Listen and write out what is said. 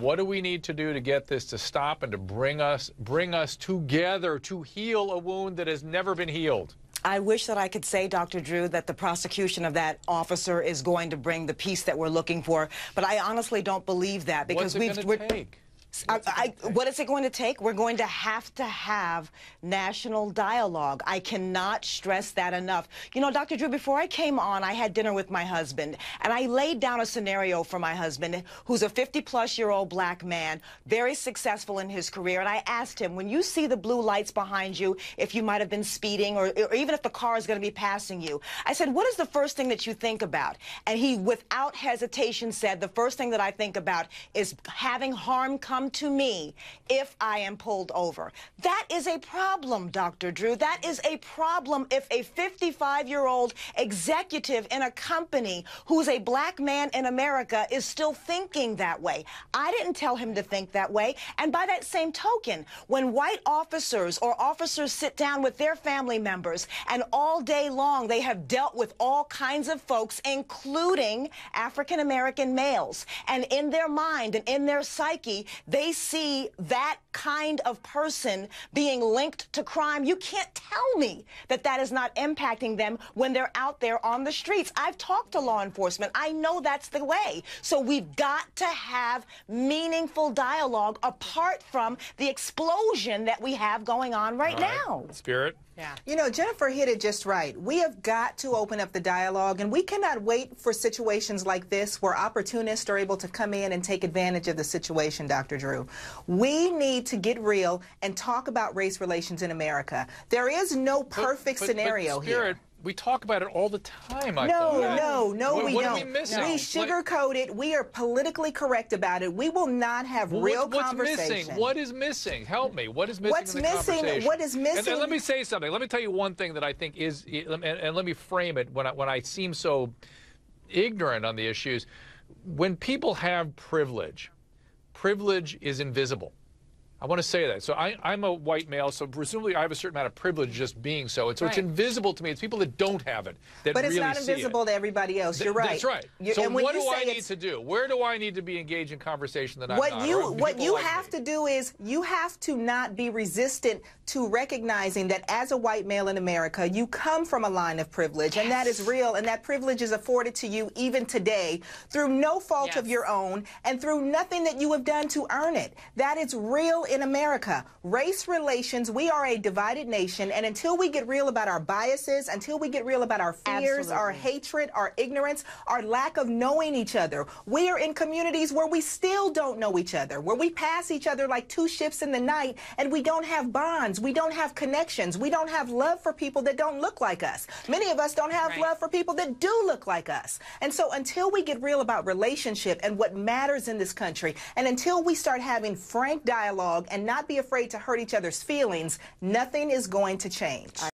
What do we need to do to get this to stop and to bring us together to heal a wound that has never been healed? I wish that I could say, Dr. Drew, that the prosecution of that officer is going to bring the peace that we're looking for, but I honestly don't believe that, because What's it going to take? What is it going to take? We're going to have national dialogue. I cannot stress that enough. You know, Dr. Drew, before I came on, I had dinner with my husband, and I laid down a scenario for my husband, who's a 50-plus-year-old black man, very successful in his career, and I asked him, when you see the blue lights behind you, if you might have been speeding, or even if the car is going to be passing you, I said, what is the first thing that you think about? And he, without hesitation, said, the first thing that I think about is having harm come to me if I am pulled over. That is a problem, Dr. Drew. That is a problem if a 55-year-old executive in a company who's a black man in America is still thinking that way. I didn't tell him to think that way. And by that same token, when white officers or officers sit down with their family members and all day long they have dealt with all kinds of folks, including African-American males, and in their mind and in their psyche, they see that kind of person being linked to crime, you can't tell me that that is not impacting them when they're out there on the streets. I've talked to law enforcement. I know that's the way. So we've got to have meaningful dialogue apart from the explosion that we have going on right now. Spirit? Yeah. You know, Jennifer hit it just right. We have got to open up the dialogue, and we cannot wait for situations like this where opportunists are able to come in and take advantage of the situation, Dr. Drew. We need to get real and talk about race relations in America. There is no perfect scenario here. We talk about it all the time. No, we don't. What are we missing? We sugarcoat it. We are politically correct about it. We will not have real conversation. What's missing? What is missing? Help me. What is missing in the conversation? What is missing? And let me say something. Let me tell you one thing that I think is, and let me frame it when I seem so ignorant on the issues. When people have privilege, privilege is invisible. I want to say that. So I'm a white male, so presumably I have a certain amount of privilege just being so. And so it's invisible to me. It's people that don't have it that really see it. But it's not invisible to everybody else. You're right. That's right. So what do I need to do? Where do I need to be engaged in conversation that I'm not? What you have to do is you have to not be resistant to recognizing that as a white male in America, you come from a line of privilege, and that is real, and that privilege is afforded to you even today through no fault of your own and through nothing that you have done to earn it. That is real in America. Race relations, we are a divided nation, and until we get real about our biases, until we get real about our fears, our hatred, our ignorance, our lack of knowing each other, we are in communities where we still don't know each other, where we pass each other like two ships in the night, and we don't have bonds, we don't have connections, we don't have love for people that don't look like us. Many of us don't have love for people that do look like us. And so until we get real about relationship and what matters in this country, and until we start having frank dialogue and not be afraid to hurt each other's feelings, nothing is going to change.